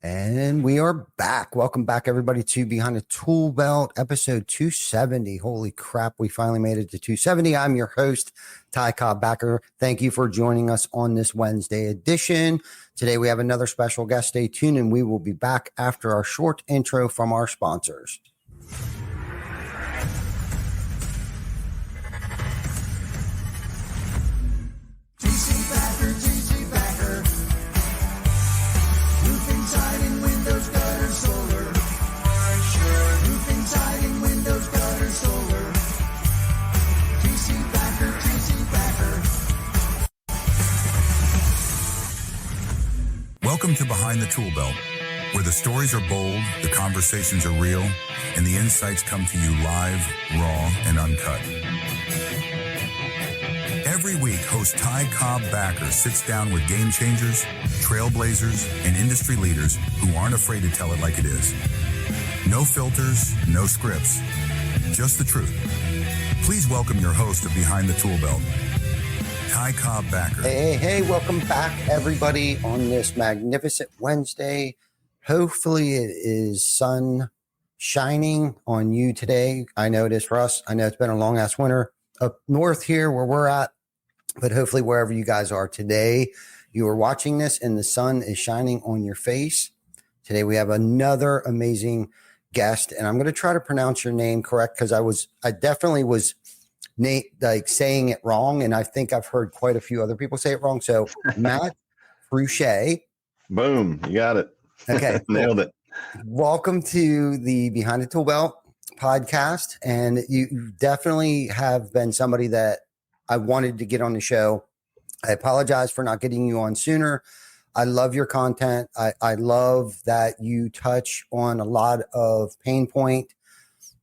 And we are back. Welcome back, everybody, to Behind the Tool Belt, episode 270. Holy crap, we finally made it to 270. I'm your host, Ty Cobb-Backer. Thank you for joining us on this Wednesday edition. Today, we have another special guest. Stay tuned, and we will be back after our short intro from our sponsors. Welcome to Behind the Tool Belt, where the stories are bold, the conversations are real, and the insights come to you live, raw, and uncut. Every week, host Ty Cobb-Backer sits down with game changers, trailblazers, and industry leaders who aren't afraid to tell it like it is. No filters, no scripts, just the truth. Please welcome your host of Behind the Tool Belt, Ty Cobb-Backer. Hey, welcome back, everybody, on this magnificent Wednesday. Hopefully it is sun shining on you today. I know it is for us. I know it's been a long-ass winter up north here where we're at, but hopefully wherever you guys are today, you are watching this and the sun is shining on your face. Today we have another amazing guest, and I'm going to try to pronounce your name correct because I definitely was saying it wrong, and I think I've heard quite a few other people say it wrong. So Matt Fruge. Boom, you got it. Okay, nailed it. Welcome to the Behind the Tool Belt podcast, and you definitely have been somebody that I wanted to get on the show. I apologize for not getting you on sooner. I love your content. I love that you touch on a lot of pain point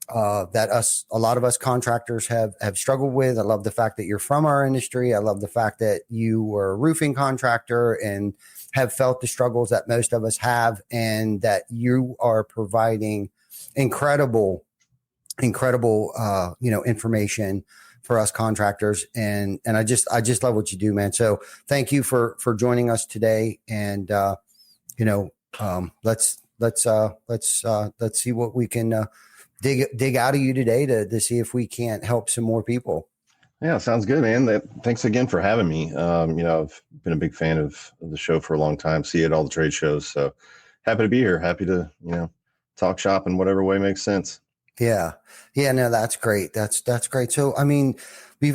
that a lot of us contractors have struggled with. I love the fact that you're from our industry. I love the fact that you were a roofing contractor and have felt the struggles that most of us have, and that you are providing incredible, information for us contractors. And I just love what you do, man. So thank you for joining us today. And, let's see what we can, dig out of you today to see if we can't help some more people. Yeah, sounds good, man. Thanks again for having me. I've been a big fan of the show for a long time. See it at all the trade shows. So happy to be here. Happy to, talk shop in whatever way makes sense. Yeah. No, that's great. That's great. So, I mean,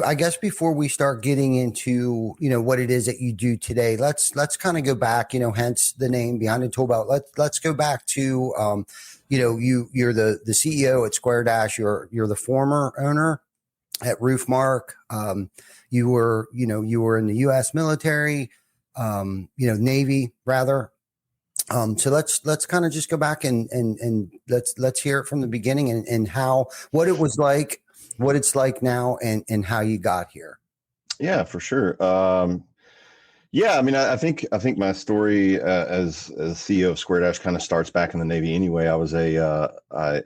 I guess before we start getting into, what it is that you do today, let's kind of go back, hence the name Behind the Tool Belt. Let's go back to, you're the CEO at Square Dash. You're the former owner at Roofmark. You were in the U.S. military, Navy rather. So let's kind of just go back and let's hear it from the beginning and what it was like, what it's like now, and how you got here. Yeah, for sure. I think my story as CEO of Square Dash kind of starts back in the Navy anyway. I was I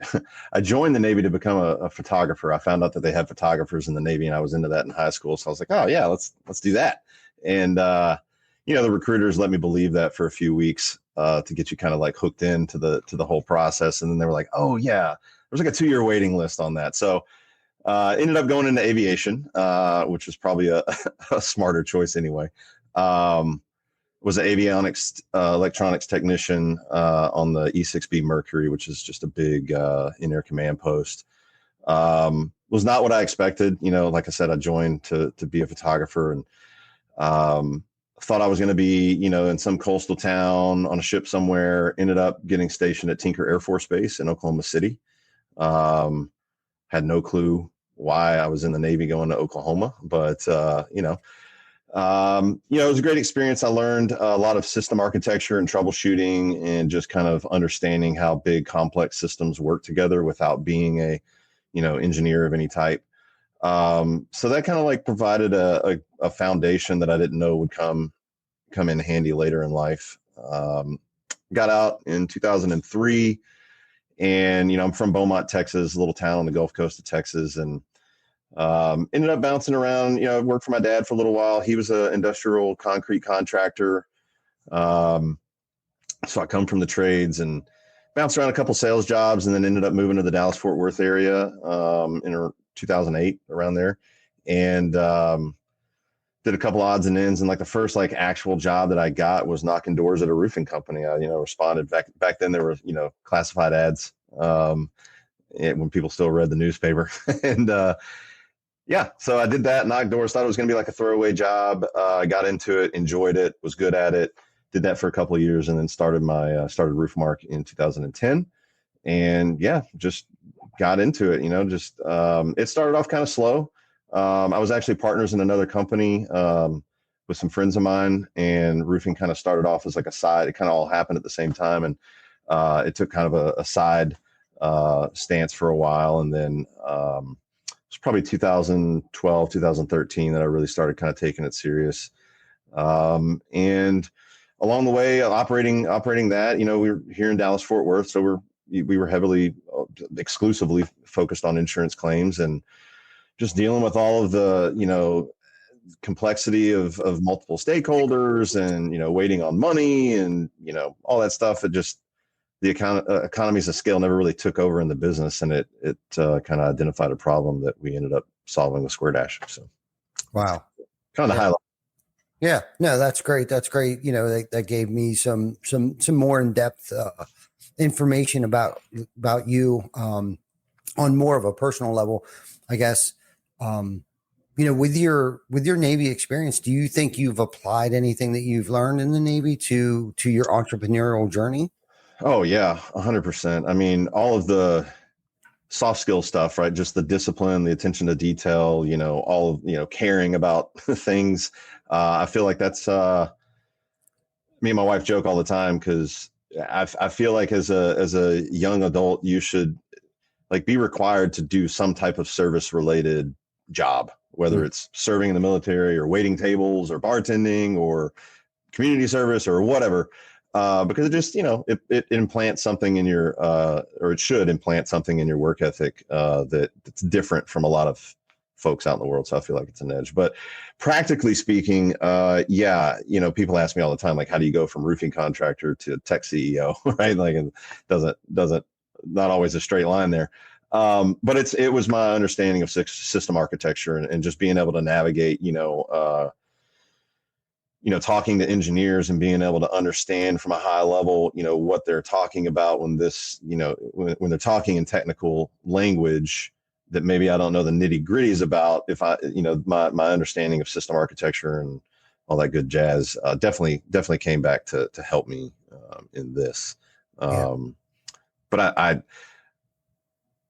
joined the Navy to become a photographer. I found out that they had photographers in the Navy, and I was into that in high school. So I was like, oh yeah, let's do that. And the recruiters let me believe that for a few weeks to get you kind of like hooked into the whole process. And then they were like, oh yeah, there's like a 2-year waiting list on that. So ended up going into aviation, which was probably a smarter choice anyway. Was an avionics electronics technician on the E6B Mercury, which is just a big in-air command post. Was not what I expected. Like I said, I joined to be a photographer, and thought I was going to be, in some coastal town on a ship somewhere. Ended up getting stationed at Tinker Air Force Base in Oklahoma City. Had no clue why I was in the Navy going to Oklahoma, but it was a great experience. I learned a lot of system architecture and troubleshooting, and just kind of understanding how big complex systems work together without being a engineer of any type. So that kind of like provided a foundation that I didn't know would come in handy later in life. Got out in 2003, and I'm from Beaumont, Texas, a little town on the Gulf Coast of Texas, and ended up bouncing around. I worked for my dad for a little while. He was an industrial concrete contractor. So I come from the trades and bounced around a couple sales jobs, and then ended up moving to the Dallas Fort Worth area in 2008, around there, and did a couple odds and ends. And like the first like actual job that I got was knocking doors at a roofing company. I responded back then. There were classified ads when people still read the newspaper, and yeah, so I did that, knocked doors, thought it was going to be like a throwaway job. Got into it, enjoyed it, was good at it. Did that for a couple of years, and then started Roofmark in 2010. And yeah, just got into it. It started off kind of slow. I was actually partners in another company with some friends of mine, and roofing kind of started off as like a side. It kind of all happened at the same time, and it took kind of a side stance for a while, and then it's probably 2012, 2013 that I really started kind of taking it serious. And along the way, operating that, we were here in Dallas Fort Worth, so we were heavily, exclusively focused on insurance claims, and just dealing with all of the complexity of multiple stakeholders, and waiting on money, and all that stuff. It just, the economies of scale never really took over in the business, and it kind of identified a problem that we ended up solving with Square Dash. So, wow, kind of the highlight. Yeah, no, that's great. That's great. That gave me some more in depth information about you on more of a personal level, I guess. With your Navy experience, do you think you've applied anything that you've learned in the Navy to your entrepreneurial journey? Oh yeah, 100%. I mean, all of the soft skill stuff, right? Just the discipline, the attention to detail, all of, caring about things. I feel like that's, me and my wife joke all the time, because I feel like as a young adult, you should like be required to do some type of service related job, whether it's serving in the military or waiting tables or bartending or community service or whatever. Because it just, it implants something in your, or it should implant something in your work ethic that's different from a lot of folks out in the world. So I feel like it's an edge. But practically speaking, yeah, people ask me all the time, like, how do you go from roofing contractor to tech CEO, right? Like, it doesn't not always a straight line there. But it was my understanding of system architecture, and just being able to navigate, talking to engineers and being able to understand from a high level, what they're talking about when when they're talking in technical language that maybe I don't know the nitty gritties about. If I, my understanding of system architecture and all that good jazz, definitely came back to help me in this. But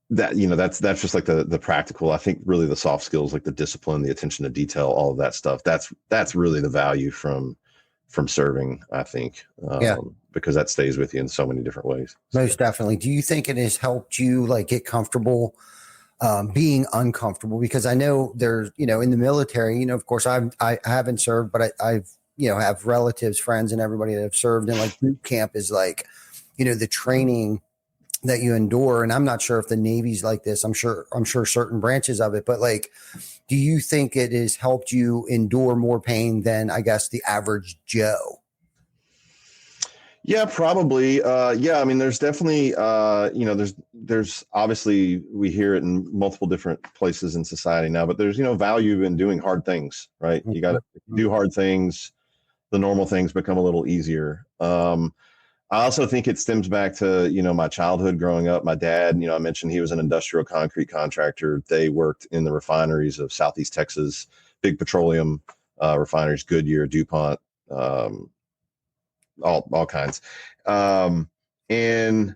that's just like the practical. I think really the soft skills, like the discipline, the attention to detail, all of that stuff. That's really the value from serving, I think, because that stays with you in so many different ways. Most definitely. Do you think it has helped you like get comfortable being uncomfortable? Because I know there's, in the military, of course I haven't served, but I've, have relatives, friends, and everybody that have served, and like boot camp is like, the training that you endure. And I'm not sure if the Navy's like this. I'm sure certain branches of it, but like, do you think it has helped you endure more pain than, I guess, the average Joe? Yeah, probably. Yeah. I mean, there's definitely, there's obviously, we hear it in multiple different places in society now, but there's, value in doing hard things, right? You got to do hard things. The normal things become a little easier. I also think it stems back to, my childhood growing up. My dad, I mentioned he was an industrial concrete contractor. They worked in the refineries of Southeast Texas, big petroleum refineries, Goodyear, DuPont, all kinds. And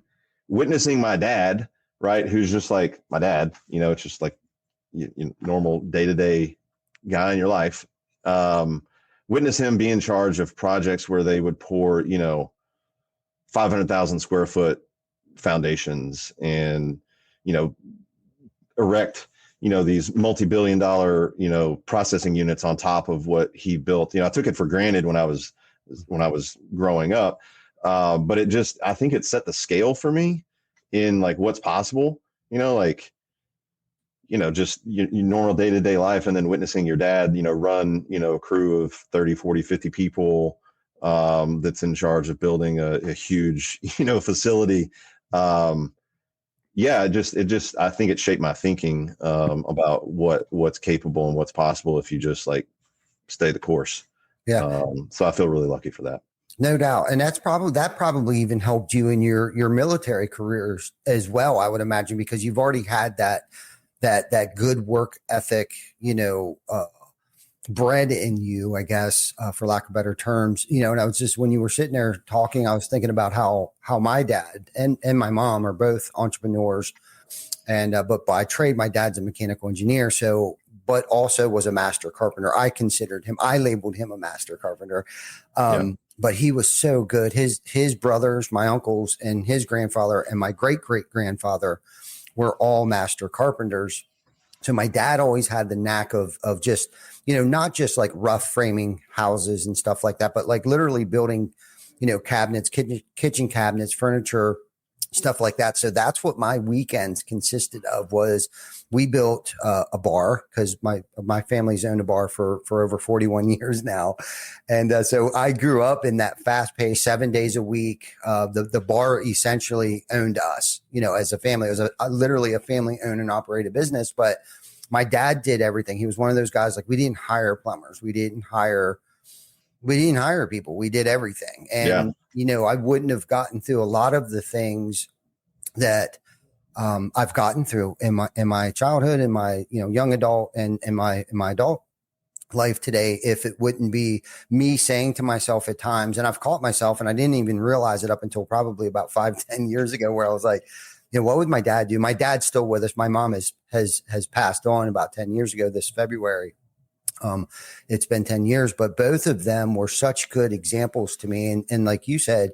witnessing my dad, right, who's just like my dad, it's just like normal day-to-day guy in your life. Witness him be in charge of projects where they would pour, 500,000 square foot foundations and, erect, these multi-billion dollar, processing units on top of what he built. I took it for granted when I was growing up. But I think it set the scale for me in like what's possible, just your normal day-to-day life. And then witnessing your dad, run, a crew of 30, 40, 50 people, that's in charge of building a huge, facility. Yeah, I think it shaped my thinking about what's capable and what's possible if you just like stay the course. Yeah. So I feel really lucky for that. No doubt. And that probably even helped you in your military careers as well, I would imagine, because you've already had that good work ethic, bred in you, I guess, for lack of better terms, and I was just, when you were sitting there talking, I was thinking about how my dad and my mom are both entrepreneurs. And, but by trade, my dad's a mechanical engineer. So, but also was a master carpenter. I labeled him a master carpenter. But he was so good. His brothers, my uncles, and his grandfather and my great grandfather were all master carpenters. So my dad always had the knack of just, not just like rough framing houses and stuff like that, but like literally building, cabinets, kitchen cabinets, furniture, stuff like that. So that's what my weekends consisted of. Was we built a bar, because my family's owned a bar for over 41 years now. And so I grew up in that fast paced 7 days a week. The bar essentially owned us, as a family. It was literally a family owned and operated business, but my dad did everything. He was one of those guys, like, we didn't hire plumbers. We didn't hire people. We did everything. And, I wouldn't have gotten through a lot of the things that I've gotten through in my childhood, in my, young adult and in my adult life today, if it wouldn't be me saying to myself at times, and I've caught myself, and I didn't even realize it up until probably about 5-10 years ago, where I was like, what would my dad do? My dad's still with us. My mom has passed on about 10 years ago this February. It's been 10 years, but both of them were such good examples to me. And like you said,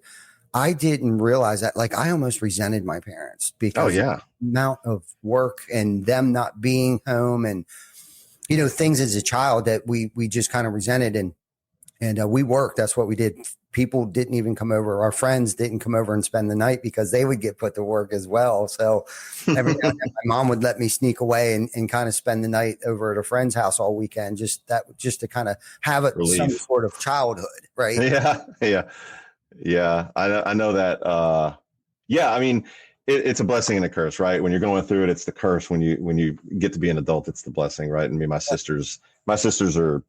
I didn't realize that. Like, I almost resented my parents because of the amount of work and them not being home, and, things as a child that we just kind of resented. And we worked. That's what we did. People didn't even come over. Our friends didn't come over and spend the night because they would get put to work as well. So every now and then my mom would let me sneak away and kind of spend the night over at a friend's house all weekend, just to kind of have some sort of childhood. Right. Yeah. I know that. I mean, it's a blessing and a curse, right? When you're going through it, it's the curse. When you get to be an adult, it's the blessing, right? And my sisters are,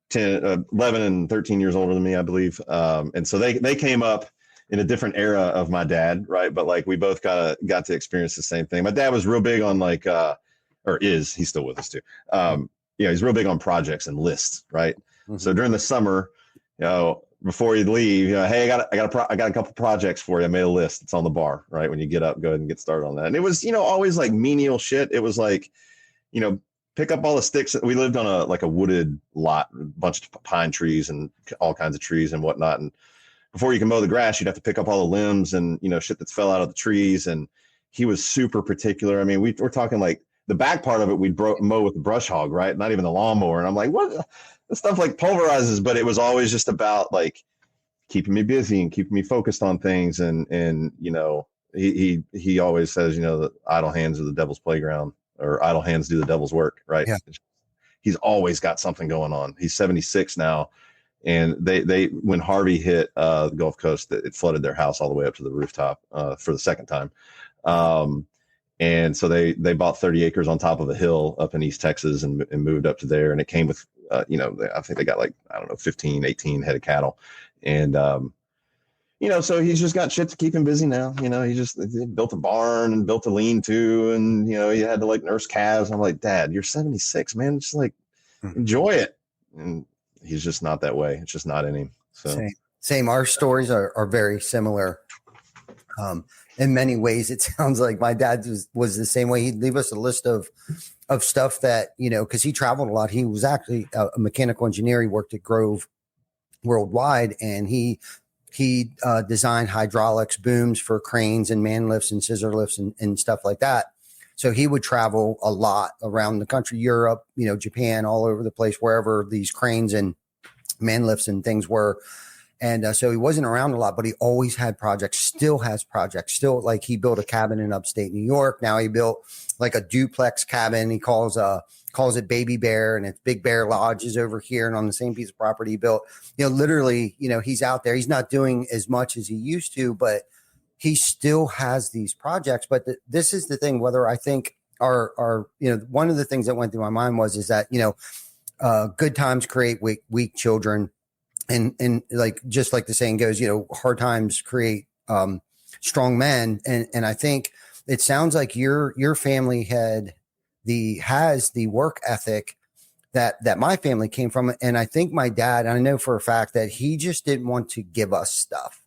10, 11 and 13 years older than me, I believe. And so they came up in a different era of my dad. Right. But like, we both got to experience the same thing. My dad was real big on he's still with us too. He's real big on projects and lists. Right. Mm-hmm. So during the summer, before you leave, hey, I got a couple projects for you. I made a list. It's on the bar, right? When you get up, go ahead and get started on that. And it was, always like menial shit. It was like, pick up all the sticks. We lived on a wooded lot, a bunch of pine trees and all kinds of trees and whatnot. And before you can mow the grass, you'd have to pick up all the limbs and, shit that's fell out of the trees. And he was super particular. I mean, we're talking like the back part of it, we'd mow with the brush hog, right? Not even the lawnmower. And I'm like, what? This stuff like pulverizes, but it was always just about like keeping me busy and keeping me focused on things. And he always says, that idle hands are the devil's playground, or idle hands do the devil's work. Right. Yeah. He's always got something going on. He's 76 now. And they when Harvey hit the Gulf Coast, it flooded their house all the way up to the rooftop for the second time. And so they bought 30 acres on top of a hill up in East Texas and moved up to there. And it came with, I think they got 15, 18 head of cattle. And, so he's just got shit to keep him busy now. He built a barn and built a lean-to, and, he had to nurse calves. I'm like, Dad, you're 76, man. Just enjoy it. And he's just not that way. It's just not in him. So same. Our stories are very similar. In many ways, it sounds like my dad was the same way. He'd leave us a list of stuff that, because he traveled a lot. He was actually a mechanical engineer. He worked at Grove Worldwide, and he designed hydraulics, booms for cranes and man lifts and scissor lifts and stuff like that. So he would travel a lot around the country, Europe, Japan, all over the place, wherever these cranes and man lifts and things were. And so he wasn't around a lot, but he always had projects, still has projects, still like he built a cabin in upstate New York. Now he built like a duplex cabin. He calls it Baby Bear, and it's Big Bear Lodge is over here. And on the same piece of property he built, literally, he's out there. He's not doing as much as he used to, but he still has these projects. But this is the thing, whether I think our one of the things that went through my mind is that, good times create weak children. And like, just like the saying goes, hard times create strong men. And I think it sounds like your family has the work ethic that my family came from. And I think my dad, I know for a fact that he just didn't want to give us stuff.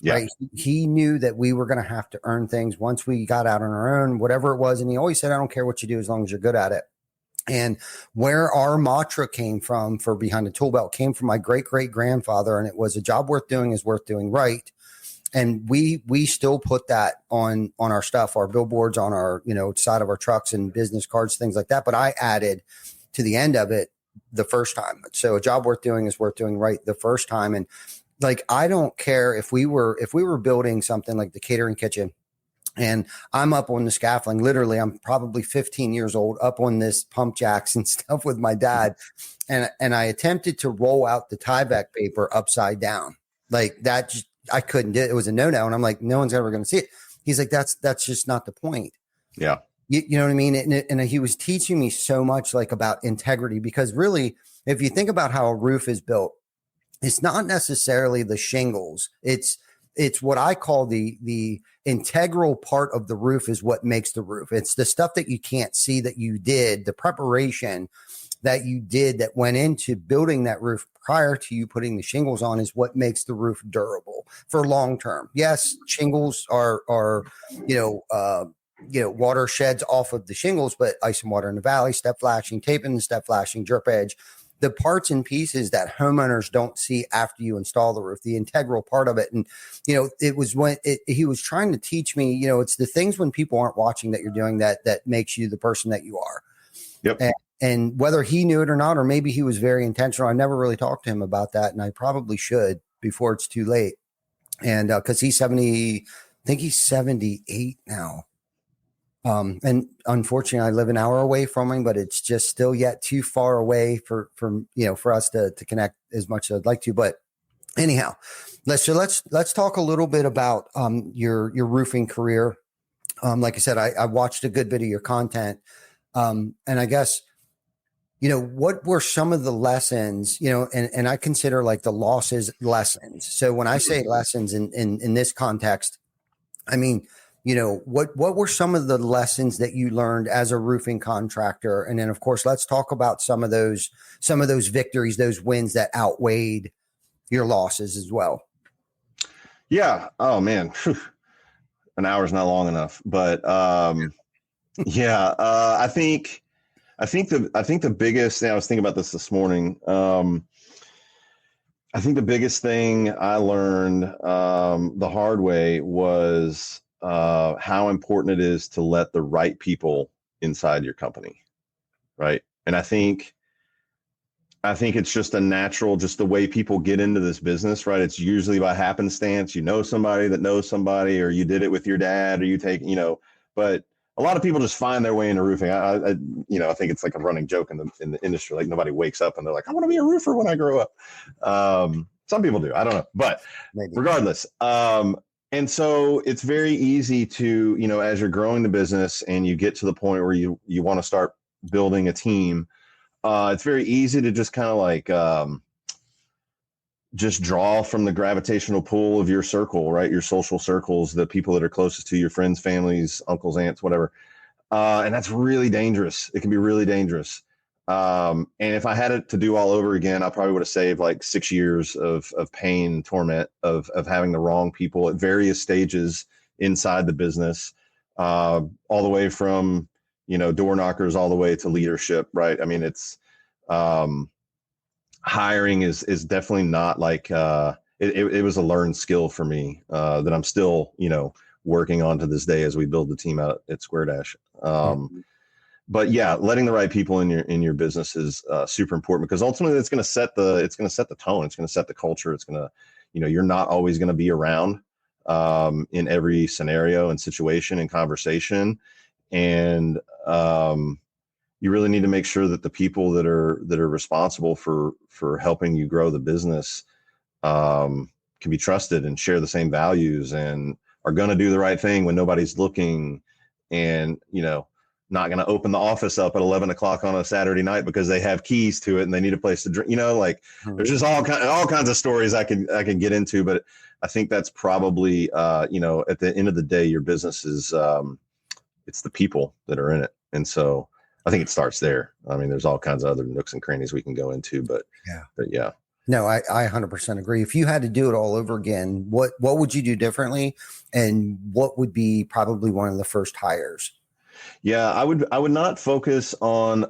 Yeah. Right. He knew that we were going to have to earn things once we got out on our own, whatever it was. And he always said, I don't care what you do as long as you're good at it. And where our mantra came from for Behind the Tool Belt came from my great-great-grandfather, and it was a job worth doing is worth doing right. And we still put that on our stuff, our billboards, on our side of our trucks and business cards, things like that. But I added to the end of it the first time. So a job worth doing is worth doing right the first time. And like, I don't care if we were building something like the catering kitchen. And I'm up on the scaffolding. Literally, I'm probably 15 years old, up on this pump jacks and stuff with my dad. And I attempted to roll out the Tyvek paper upside down. Like that, I couldn't do it. It was a no-no. And I'm like, no one's ever going to see it. He's like, that's just not the point. Yeah. You know what I mean? And he was teaching me so much like about integrity, because really, if you think about how a roof is built, it's not necessarily the shingles. It's what I call the integral part of the roof is what makes the roof. It's the stuff that you can't see that you did, the preparation that you did that went into building that roof prior to you putting the shingles on is what makes the roof durable for long term. Yes, shingles are water sheds off of the shingles, but ice and water in the valley, step flashing, tape in the step flashing, drip edge, the parts and pieces that homeowners don't see after you install the roof, the integral part of it. And, it was when he was trying to teach me, it's the things when people aren't watching that you're doing that makes you the person that you are. Yep. And whether he knew it or not, or maybe he was very intentional. I never really talked to him about that. And I probably should before it's too late. And cause he's 70, I think he's 78 now. And unfortunately I live an hour away from him, but it's just still yet too far away for us to connect as much as I'd like to. But anyhow, let's talk a little bit about, your roofing career. Like I said, I watched a good bit of your content. And I guess, what were some of the lessons, and I consider like the losses lessons. So when I say lessons in this context, I mean, what were some of the lessons that you learned as a roofing contractor? And then of course, let's talk about some of those victories, those wins that outweighed your losses as well. Yeah. Oh man. Whew. An hour's not long enough, but, yeah, I think the biggest thing, I was thinking about this morning. I think the biggest thing I learned, the hard way was, how important it is to let the right people inside your company. Right. And I think it's just a natural, just the way people get into this business, right? It's usually by happenstance, somebody that knows somebody, or you did it with your dad, or you take, but a lot of people just find their way into roofing. I think it's like a running joke in the industry. Like nobody wakes up and they're like, I want to be a roofer when I grow up. Some people do, I don't know, but maybe. Regardless. And so it's very easy to, as you're growing the business and you get to the point where you want to start building a team, it's very easy to just kind of like just draw from the gravitational pull of your circle, right? Your social circles, the people that are closest to your friends, families, uncles, aunts, whatever. And that's really dangerous. It can be really dangerous. And if I had it to do all over again, I probably would have saved like 6 years of pain and torment of having the wrong people at various stages inside the business, all the way from, door knockers all the way to leadership. Right. I mean, it's, hiring is definitely not like, it was a learned skill for me, that I'm still, working on to this day as we build the team out at Square Dash. But yeah, letting the right people in your business is super important, because ultimately it's going to set the tone. It's going to set the culture. It's going to, you're not always going to be around in every scenario and situation and conversation. And you really need to make sure that the people that are responsible for helping you grow the business can be trusted and share the same values and are going to do the right thing when nobody's looking, and not going to open the office up at 11 o'clock on a Saturday night because they have keys to it and they need a place to drink. There's just all kinds of stories I can get into, but I think that's probably at the end of the day, your business is it's the people that are in it, and so I think it starts there. I mean, there's all kinds of other nooks and crannies we can go into, but yeah. No, I 100% agree. If you had to do it all over again, what would you do differently? And what would be probably one of the first hires? Yeah, I would not focus on,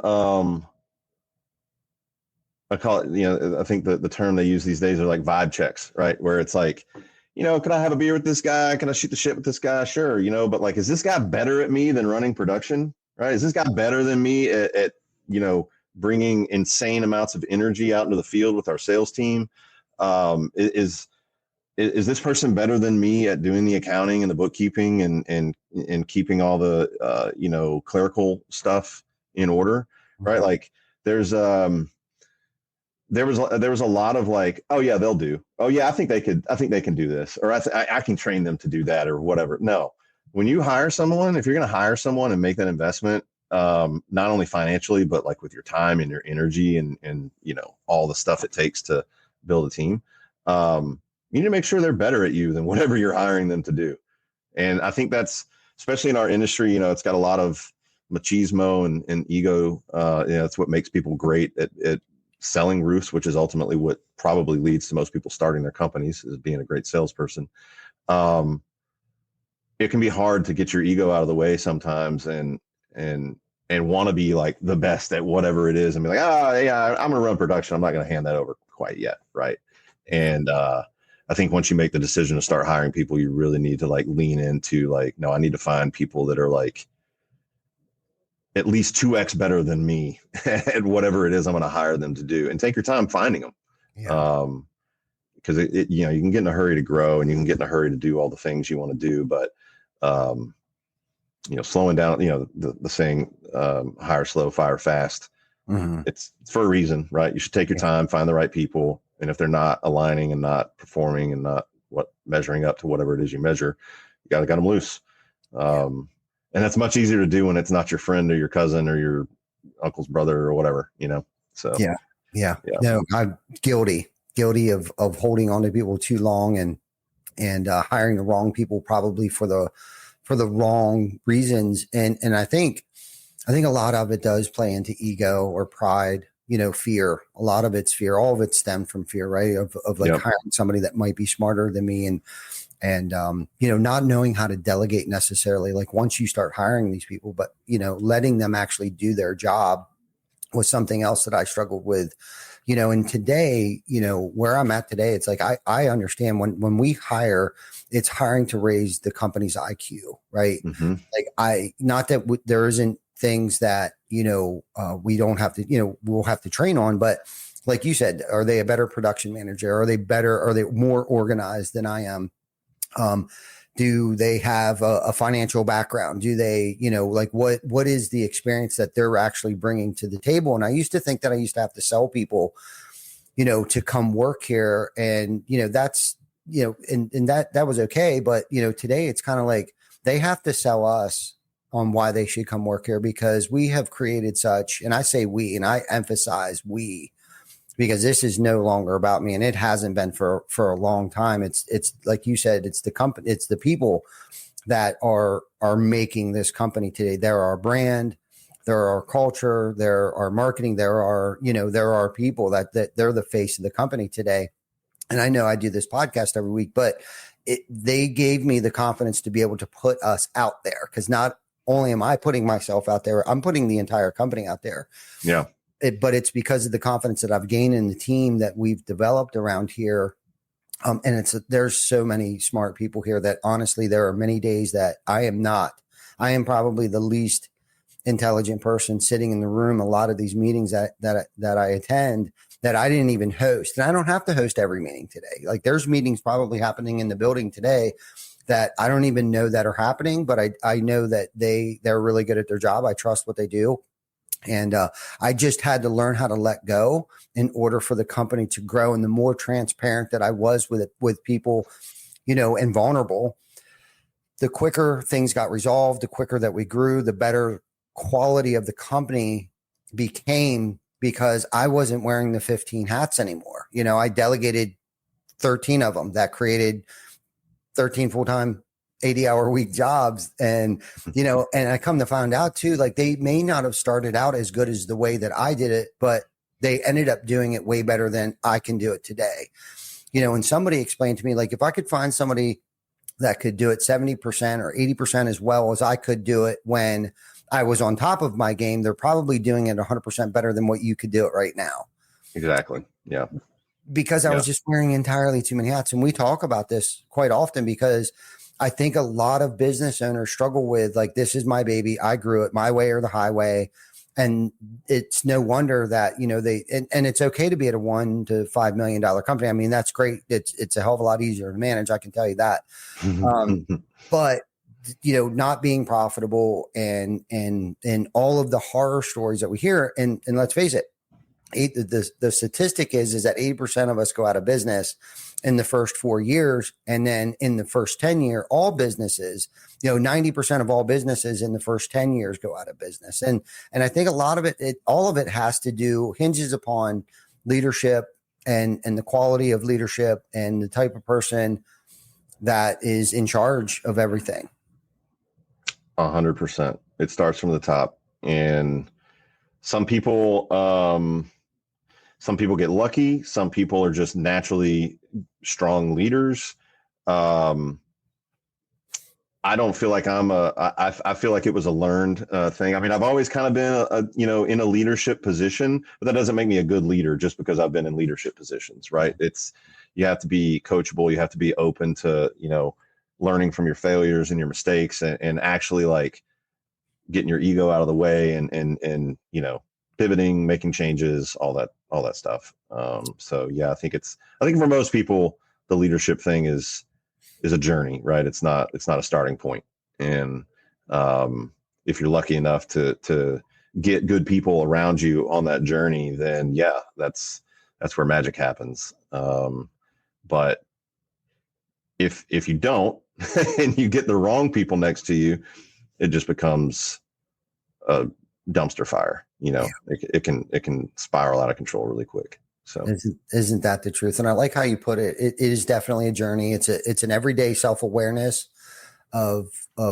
I call it, I think the term they use these days are like vibe checks, right? Where it's like, can I have a beer with this guy? Can I shoot the shit with this guy? Sure. But like, is this guy better at me than running production? Right? Is this guy better than me at bringing insane amounts of energy out into the field with our sales team? Is this person better than me at doing the accounting and the bookkeeping and keeping all the clerical stuff in order? Right? Mm-hmm. Like there was a lot of like, oh yeah, they'll do. Oh yeah, I think they can do this, or I can train them to do that, or whatever. No. When you hire someone, if you're going to hire someone and make that investment, not only financially, but like with your time and your energy and all the stuff it takes to build a team, you need to make sure they're better at you than whatever you're hiring them to do. And I think that's, especially in our industry, it's got a lot of machismo and ego. It's what makes people great at selling roofs, which is ultimately what probably leads to most people starting their companies, is being a great salesperson. It can be hard to get your ego out of the way sometimes and want to be like the best at whatever it is and be like, yeah, I'm going to run production. I'm not going to hand that over quite yet. Right. And I think once you make the decision to start hiring people, you really need to like lean into like, no, I need to find people that are like at least 2x better than me at whatever it is I'm going to hire them to do, and take your time finding them. Yeah. Because you can get in a hurry to grow and you can get in a hurry to do all the things you want to do, but slowing down, the saying, hire slow, fire fast. Mm-hmm. It's for a reason, right? You should take your time, find the right people. And if they're not aligning and not performing and not measuring up to whatever it is you measure, you got them loose. And that's much easier to do when it's not your friend or your cousin or your uncle's brother or whatever, so. Yeah. No, I'm guilty of holding on to people too long and hiring the wrong people, probably for the wrong reasons. And I think a lot of it does play into ego or pride, fear. A lot of it's fear. All of it stemmed from fear, right? Of hiring somebody that might be smarter than me and not knowing how to delegate necessarily. Like once you start hiring these people, but, letting them actually do their job was something else that I struggled with, and today, where I'm at today, it's like, I understand when we hire, it's hiring to raise the company's IQ, right? Mm-hmm. Like not that there isn't things that, we don't have to, we'll have to train on, but like you said, are they a better production manager? Are they better? Are they more organized than I am? Do they have a financial background? Do they, like what is the experience that they're actually bringing to the table? And I used to think that I used to have to sell people, to come work here. And, that's, and that was okay. But, today it's kind of like they have to sell us on why they should come work here, because we have created such, and I say we, and I emphasize we, because this is no longer about me, and it hasn't been for a long time. It's like you said, it's the company, it's the people that are making this company today. They're our brand, they're our culture, they're our marketing, there are people that they're the face of the company today. And I know I do this podcast every week, but they gave me the confidence to be able to put us out there, because not only am I putting myself out there, I'm putting the entire company out there. Yeah. But it's because of the confidence that I've gained in the team that we've developed around here. And there's so many smart people here that honestly, there are many days that I am probably the least intelligent person sitting in the room. A lot of these meetings that I attend, that I didn't even host. And I don't have to host every meeting today. Like there's meetings probably happening in the building today that I don't even know that are happening, but I know that they're really good at their job. I trust what they do. And I just had to learn how to let go in order for the company to grow. And the more transparent that I was with people, and vulnerable, the quicker things got resolved, the quicker that we grew, the better quality of the company became, because I wasn't wearing the 15 hats anymore. I delegated 13 of them. That created 13 full-time 80-hour week jobs. And, and I come to find out too, like they may not have started out as good as the way that I did it, but they ended up doing it way better than I can do it today. And somebody explained to me, like, if I could find somebody that could do it 70% or 80% as well as I could do it when I was on top of my game, they're probably doing it 100% better than what you could do it right now. Exactly. Yeah. Because I was just wearing entirely too many hats. And we talk about this quite often because I think a lot of business owners struggle with, like, this is my baby. I grew it my way or the highway. And it's no wonder that, and it's okay to be at a $1 to $5 million company. I mean, that's great. It's a hell of a lot easier to manage. I can tell you that. But, not being profitable and all of the horror stories that we hear, and let's face it, the statistic is that 80% of us go out of business in the first 4 years. And then in the first 10 year, all businesses, 90% of all businesses in the first 10 years go out of business. And I think a lot of all of it hinges upon leadership and the quality of leadership and the type of person that is in charge of everything. 100%. It starts from the top, and some people get lucky. Some people are just naturally strong leaders. I don't feel like I feel like it was a learned thing. I mean, I've always kind of been in a leadership position, but that doesn't make me a good leader just because I've been in leadership positions, right? You have to be coachable. You have to be open to, learning from your failures and your mistakes, and actually like getting your ego out of the way and pivoting, making changes, all that stuff. So yeah, I think for most people, the leadership thing is a journey, right? It's not a starting point. And if you're lucky enough to get good people around you on that journey, then yeah, that's where magic happens. But if you don't, and you get the wrong people next to you, it just becomes a dumpster fire. It can spiral out of control really quick. So isn't that the truth? And I like how you put it. It is definitely a journey. It's an everyday self-awareness of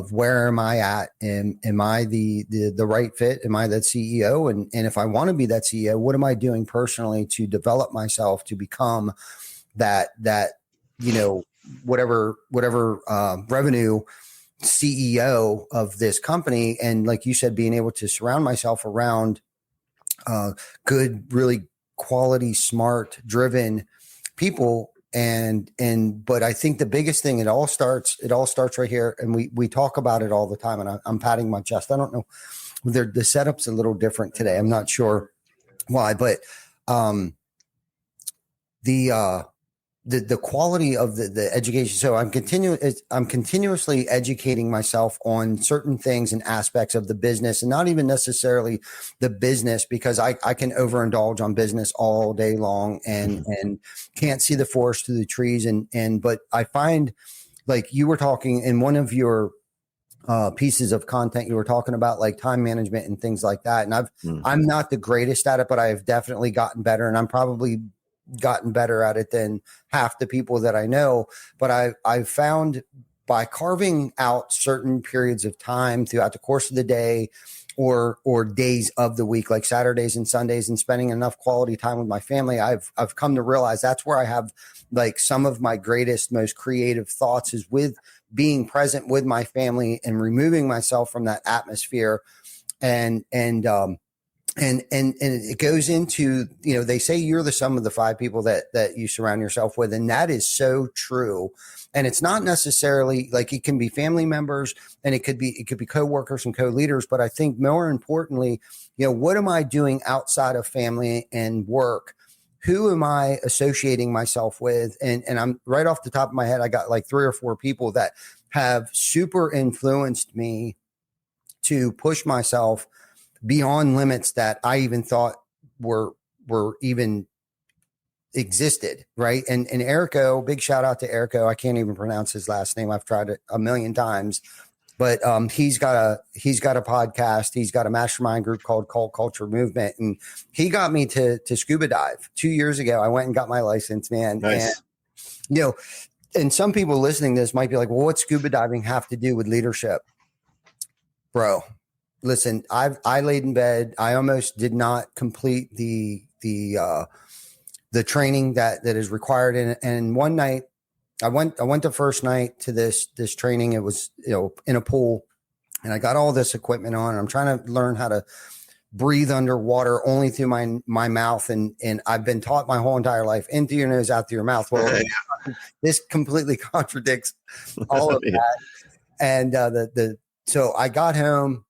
where am I at? And am I the right fit? Am I that CEO? And if I want to be that CEO, what am I doing personally to develop myself to become that whatever revenue CEO of this company? And like you said, being able to surround myself around good, really quality, smart, driven people. But I think the biggest thing, it all starts right here. And we talk about it all the time, and I'm patting my chest. I don't know. The setup's a little different today. I'm not sure why, but the quality of the education. So I'm continuously educating myself on certain things and aspects of the business, and not even necessarily the business, because I can overindulge on business all day long and can't see the forest through the trees. But I find, like you were talking in one of your pieces of content, you were talking about like time management and things like that. And I'm not the greatest at it, but I have definitely gotten better, and I'm probably gotten better at it than half the people that I know. But I've found by carving out certain periods of time throughout the course of the day or days of the week, like Saturdays and Sundays, and spending enough quality time with my family, I've come to realize that's where I have like some of my greatest, most creative thoughts, is with being present with my family and removing myself from that atmosphere. And it goes into, they say you're the sum of the 5 people that you surround yourself with. And that is so true. And it's not necessarily like, it can be family members, and it could be coworkers and co-leaders. But I think more importantly, what am I doing outside of family and work? who am I associating myself with? And I'm right off the top of my head, I got like 3 or 4 people that have super influenced me to push myself beyond limits that I even thought were even existed. Right. And Erico, big shout out to Erico. I can't even pronounce his last name. I've tried it a million times, but he's got a podcast. He's got a mastermind group called Cult Culture Movement. And he got me to scuba dive 2 years ago. I went and got my license, man. Nice. And, and some people listening to this might be like, well, what's scuba diving have to do with leadership? Bro, listen, I laid in bed. I almost did not complete the training that is required. And one night I went the first night to this training. It was, in a pool, and I got all this equipment on, and I'm trying to learn how to breathe underwater only through my mouth. And I've been taught my whole entire life, in through your nose, out through your mouth. Well, this completely contradicts all of that. And so I got home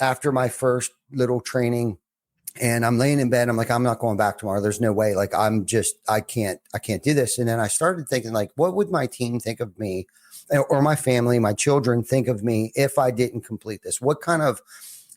after my first little training, and I'm laying in bed. I'm like, I'm not going back tomorrow. There's no way. Like, I can't do this. And then I started thinking, like, what would my team think of me, or my family, my children think of me if I didn't complete this? What kind of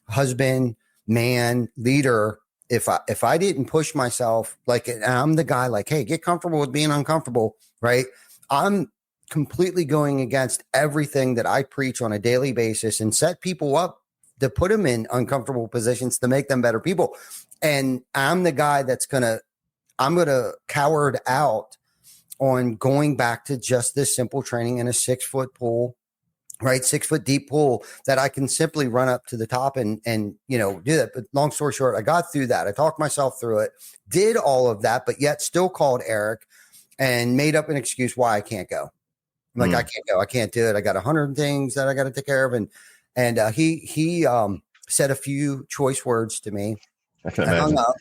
husband, man, leader, if I didn't push myself, like, and I'm the guy, like, hey, get comfortable with being uncomfortable, right? I'm completely going against everything that I preach on a daily basis and set people up to put them in uncomfortable positions to make them better people. And I'm the guy I'm going to coward out on going back to just this simple training in a 6-foot pool, right? 6-foot deep pool that I can simply run up to the top and do that. But long story short, I got through that. I talked myself through it, did all of that, but yet still called Eric and made up an excuse why I can't go. I'm like, I can't go. I can't do it. I got 100 things that I got to take care of. And he said a few choice words to me. I hung up.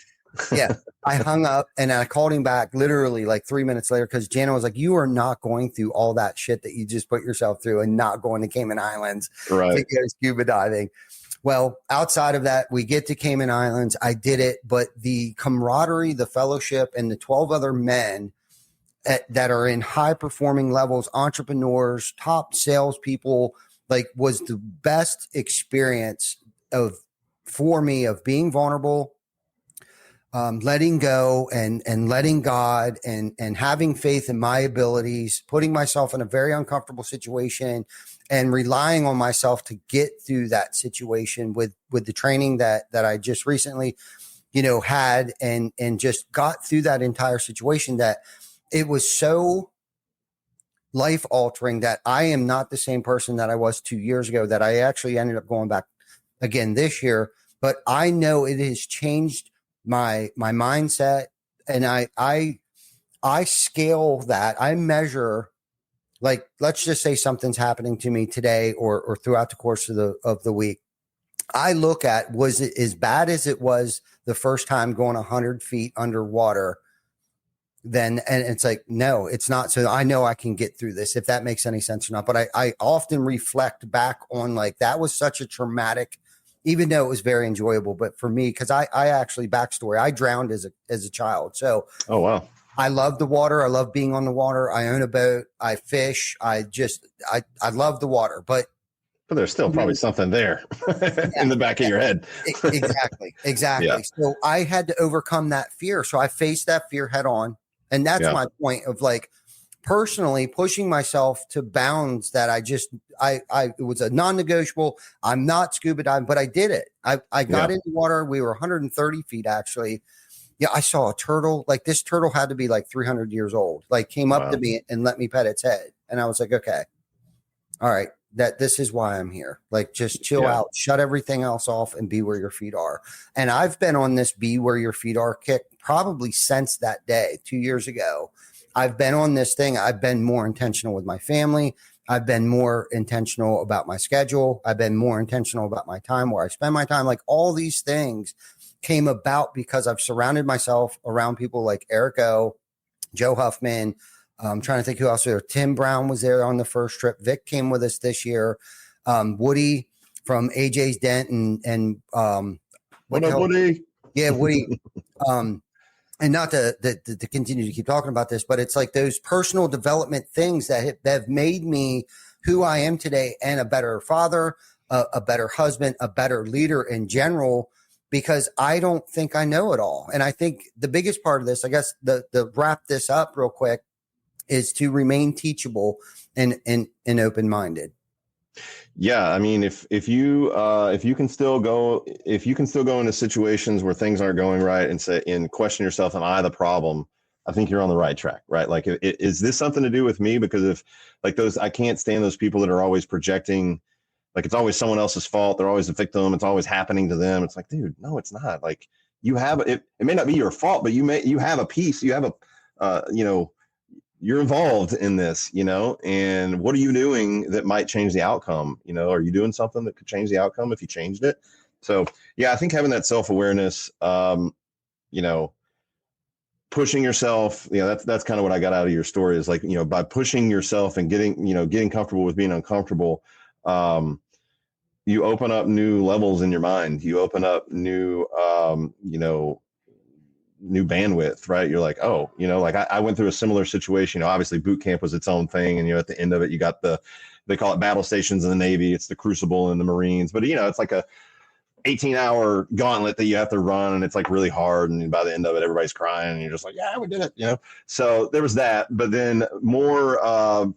Yeah, I hung up, and I called him back literally like 3 minutes later, because Jana was like, you are not going through all that shit that you just put yourself through and not going to Cayman Islands to go scuba diving. Well, outside of that, we get to Cayman Islands. I did it, but the camaraderie, the fellowship, and the 12 other men that are in high performing levels, entrepreneurs, top salespeople, like, was the best experience for me of being vulnerable, letting go and letting God and having faith in my abilities, putting myself in a very uncomfortable situation and relying on myself to get through that situation with the training that I just recently, had and just got through that entire situation, that it was so life altering that I am not the same person that I was 2 years ago, that I actually ended up going back again this year. But I know it has changed my mindset. And I scale that. I measure, like, let's just say something's happening to me today or throughout the course of the week. I look at, was it as bad as it was the first time going 100 feet underwater? And it's like, no, it's not. So I know I can get through this, if that makes any sense or not. But I often reflect back on, like, that was such a traumatic, even though it was very enjoyable. But for me, because I actually, backstory, I drowned as a child. So, oh, wow. I love the water. I love being on the water. I own a boat. I fish. I love the water, but there's still probably something there in the back of your head. Exactly. Yeah. So I had to overcome that fear. So I faced that fear head on. And that's my point of, like, personally pushing myself to bounds that it was a non-negotiable. I'm not scuba diving, but I did it. I got in the water. We were 130 feet, actually. Yeah. I saw a turtle. Like, this turtle had to be like 300 years old, like, came up to me and let me pet its head. And I was like, okay, all right, this is why I'm here. Like, just chill out, shut everything else off, and be where your feet are. And I've been on this be where your feet are kick probably since that day 2 years ago. I've been on this thing. I've been more intentional with my family. I've been more intentional about my schedule. I've been more intentional about my time, where I spend my time. Like, all these things came about because I've surrounded myself around people like Erico, Joe Huffman. I'm trying to think who else was there. Tim Brown was there on the first trip. Vic came with us this year. Woody from AJ's Dent and what up, Woody? Yeah, Woody. and not to continue to keep talking about this, but it's like those personal development things that have made me who I am today, and a better father, a better husband, a better leader in general, because I don't think I know it all. And I think the biggest part of this, I guess, the wrap this up real quick, is to remain teachable and open-minded. Yeah, I mean, if you can still go into situations where things aren't going right and question yourself, am I the problem? I think you're on the right track, right? Like, is this something to do with me? Because if I can't stand those people that are always projecting, like it's always someone else's fault. They're always a victim. It's always happening to them. It's like, dude, no, it's not. Like, you have it. It may not be your fault, but you have a piece. You have you're involved in this, and what are you doing that might change the outcome? Are you doing something that could change the outcome if you changed it? So yeah, I think having that self-awareness, pushing yourself, that's kind of what I got out of your story, is like, by pushing yourself and getting comfortable with being uncomfortable, you open up new levels in your mind. You open up new bandwidth, right? You're like, oh, like I went through a similar situation. Obviously boot camp was its own thing. And, at the end of it, you got they call it battle stations in the Navy. It's the Crucible in the Marines, but it's like a 18-hour gauntlet that you have to run. And it's like really hard. And by the end of it, everybody's crying and you're just like, yeah, we did it, So there was that. But then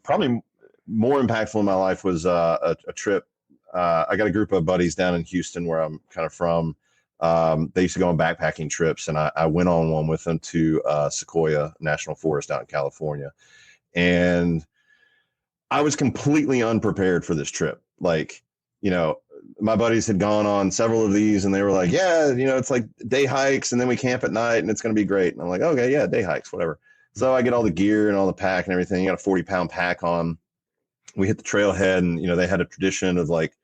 probably more impactful in my life was a trip. I got a group of buddies down in Houston, where I'm kind of from. They used to go on backpacking trips, and I went on one with them to Sequoia National Forest out in California. And I was completely unprepared for this trip. Like, my buddies had gone on several of these, and they were like, yeah, it's like day hikes, and then we camp at night, and it's going to be great. And I'm like, okay, yeah, day hikes, whatever. So I get all the gear and all the pack and everything. You got a 40-pound pack on. We hit the trailhead, and, they had a tradition of like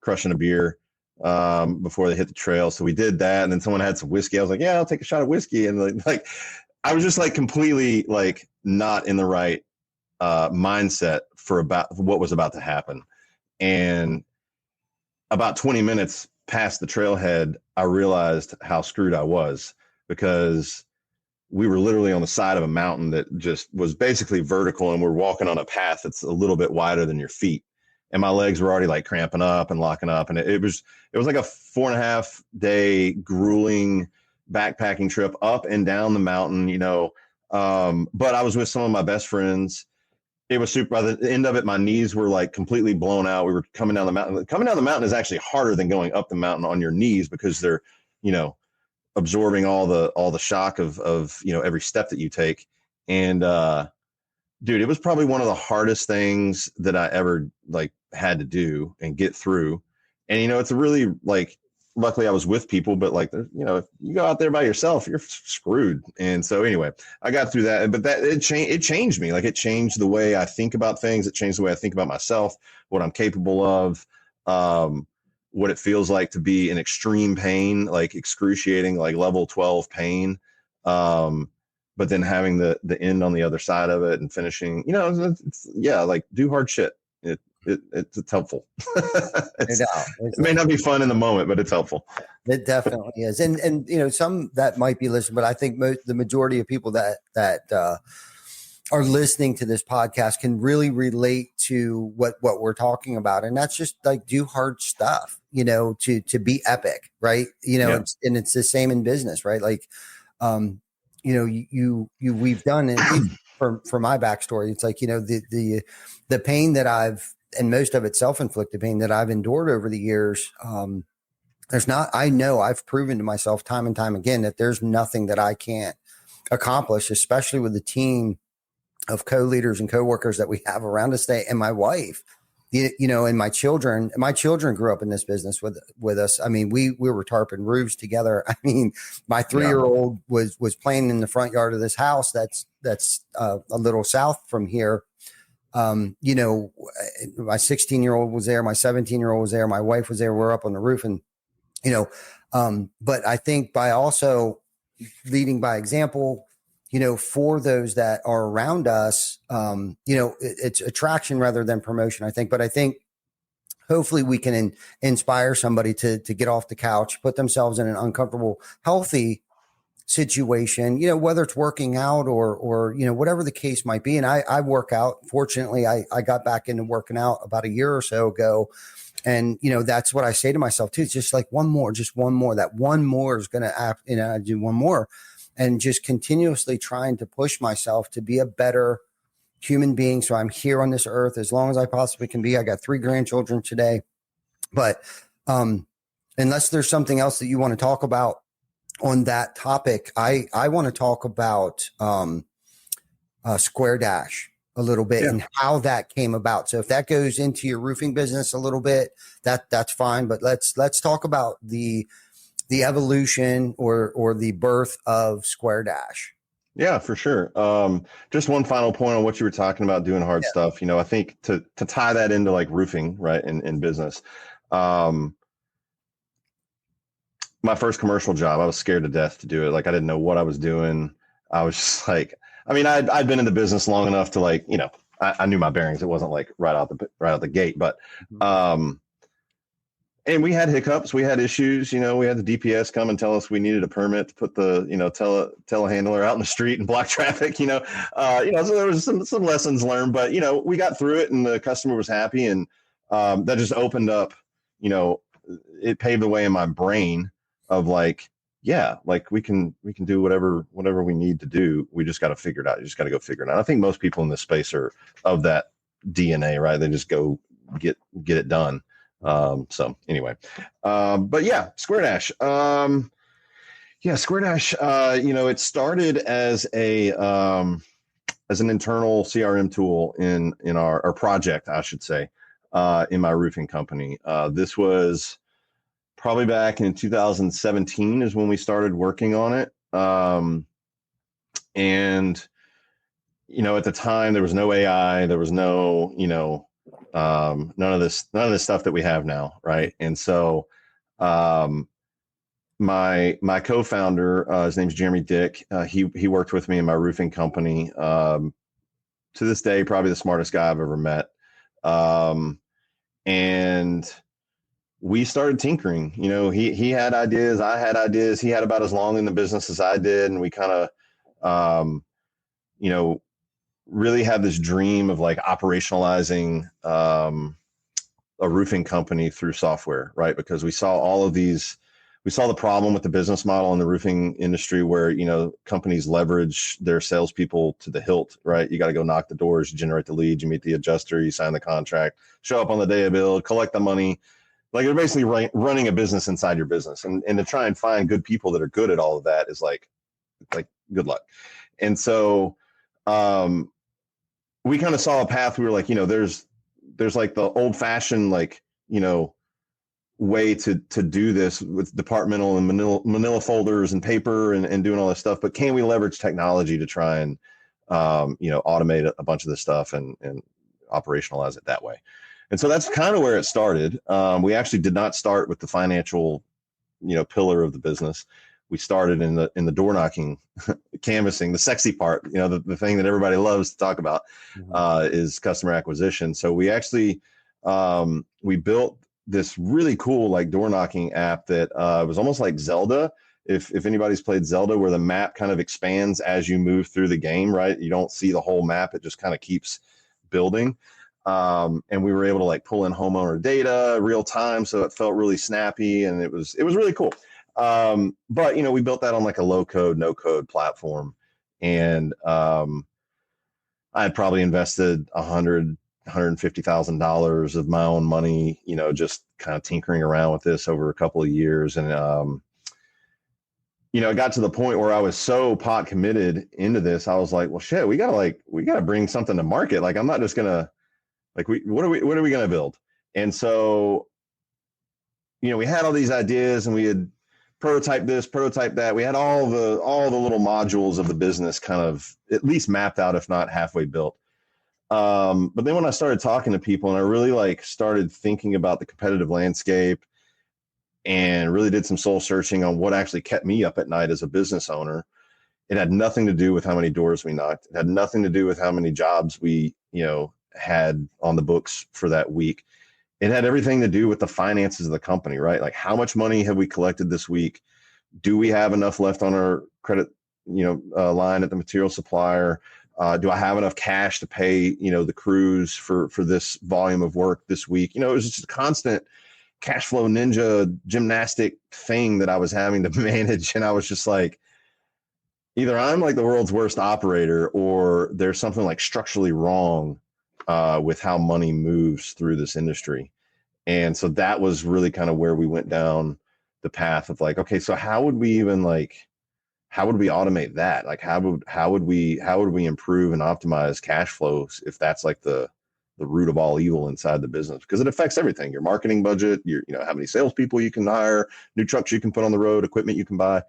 crushing a beer before they hit the trail. So we did that. And then someone had some whiskey. I was like, yeah, I'll take a shot of whiskey. And like I was just like completely like not in the right mindset for what was about to happen. And about 20 minutes past the trailhead, I realized how screwed I was, because we were literally on the side of a mountain that just was basically vertical, and we're walking on a path that's a little bit wider than your feet. And my legs were already like cramping up and locking up. And it was like a 4.5 day grueling backpacking trip up and down the mountain, but I was with some of my best friends. It was super. By the end of it, my knees were like completely blown out. We were coming down the mountain. Coming down the mountain is actually harder than going up the mountain on your knees, because they're, absorbing all the shock of every step that you take. And, dude, it was probably one of the hardest things that I ever like had to do and get through. And, it's a really like, luckily I was with people, but like, if you go out there by yourself, you're screwed. And so anyway, I got through that, but it changed me. Like, it changed the way I think about things. It changed the way I think about myself, what I'm capable of, what it feels like to be in extreme pain, like excruciating, like level 12 pain. But then having the end on the other side of it and finishing, like do hard shit. It's helpful. It may not be fun in the moment, but it's helpful. It definitely is. And some that might be listening, but I think the majority of people that are listening to this podcast can really relate to what we're talking about. And that's just like, do hard stuff, to be epic, right? Yeah. It's the same in business, right? Like, we've done it for my backstory. It's like, the pain that and most of it self-inflicted pain that I've endured over the years. I know I've proven to myself time and time again that there's nothing that I can't accomplish, especially with the team of co-leaders and co-workers that we have around us today, and my wife, and my children. My children grew up in this business with us. I mean, we were tarping roofs together. I mean, my 3-year-old was playing in the front yard of this house that's a little south from here. My 16-year-old was there, my 17-year-old was there, my wife was there. We're up on the roof, and but I think by also leading by example, for those that are around us, it's attraction rather than promotion, I think. But I think hopefully we can inspire somebody to get off the couch, put themselves in an uncomfortable, healthy situation, whether it's working out or, whatever the case might be. And I work out. Fortunately, I got back into working out about a year or so ago. And, that's what I say to myself too. It's just like just one more. That one more is going to, I do one more, and just continuously trying to push myself to be a better human being. So I'm here on this earth as long as I possibly can be. I got 3 grandchildren today, but unless there's something else that you want to talk about on that topic, I want to talk about Square Dash a little bit and how that came about. So if that goes into your roofing business a little bit, that's fine. But let's talk about the evolution or the birth of Square Dash. Yeah, for sure. Just one final point on what you were talking about doing hard stuff. I think to tie that into like roofing, right, in business. My first commercial job, I was scared to death to do it. Like I didn't know what I was doing. I was just like, I'd been in the business long enough to like, I knew my bearings. It wasn't like right out the gate, but, and we had hiccups, we had issues, we had the DPS come and tell us we needed a permit to put the, telehandler out in the street and block traffic, so there was some lessons learned, but, we got through it and the customer was happy. And that just opened up, it paved the way in my brain of like, like we can do whatever we need to do. We just got to figure it out. You just got to go figure it out. I think most people in this space are of that DNA, right? They just go get it done. So anyway, but yeah, Square Dash. Square Dash, it started as an internal CRM tool in our project, I should say, in my roofing company. This was probably back in 2017 is when we started working on it. And, at the time there was no AI, there was no, none of this stuff that we have now. Right. And so, my co-founder, his name's Jeremy Dick. He worked with me in my roofing company. To this day, probably the smartest guy I've ever met. And we started tinkering. He had ideas, I had ideas. He had about as long in the business as I did. And we kind of, really had this dream of like operationalizing a roofing company through software, right? Because we saw the problem with the business model in the roofing industry where, companies leverage their salespeople to the hilt, right? You got to go knock the doors, you generate the lead, you meet the adjuster, you sign the contract, show up on the day of build, collect the money. Like you're basically running a business inside your business. And to try and find good people that are good at all of that is like good luck. And so we kind of saw a path. We were like, there's like the old fashioned, like, way to do this with departmental and manila folders and paper and doing all this stuff. But can we leverage technology to try and, automate a bunch of this stuff and operationalize it that way? And so that's kind of where it started. We actually did not start with the financial, pillar of the business. We started in the door knocking, canvassing, the sexy part, the thing that everybody loves to talk about, is customer acquisition. So we actually, we built this really cool, like door knocking app that, was almost like Zelda. If anybody's played Zelda, where the map kind of expands as you move through the game, right? You don't see the whole map. It just kind of keeps building. And we were able to like pull in homeowner data real time. So it felt really snappy and it was really cool. But we built that on like a low code, no code platform. And, I had probably invested $150,000 of my own money, just kind of tinkering around with this over a couple of years. And, it got to the point where I was so pot committed into this. I was like, well, shit, we gotta bring something to market. Like, I'm not just gonna, like, what are we going to build? And so, we had all these ideas and we had prototype this, prototype that. We had all the little modules of the business kind of at least mapped out, if not halfway built. But then when I started talking to people and I really like started thinking about the competitive landscape and really did some soul searching on what actually kept me up at night as a business owner, it had nothing to do with how many doors we knocked. It had nothing to do with how many jobs we, had on the books for that week. It had everything to do with the finances of the company, right? Like how much money have we collected this week? Do we have enough left on our credit, line at the material supplier? Do I have enough cash to pay, the crews for this volume of work this week? It was just a constant cash flow ninja gymnastic thing that I was having to manage. And I was just like, either I'm like the world's worst operator, or there's something like structurally wrong with how money moves through this industry. And so that was really kind of where we went down the path of like, okay, so how would we automate that? Like, how would we improve and optimize cash flows if that's like the root of all evil inside the business? Because it affects everything: your marketing budget, how many salespeople you can hire, new trucks you can put on the road, equipment you can buy.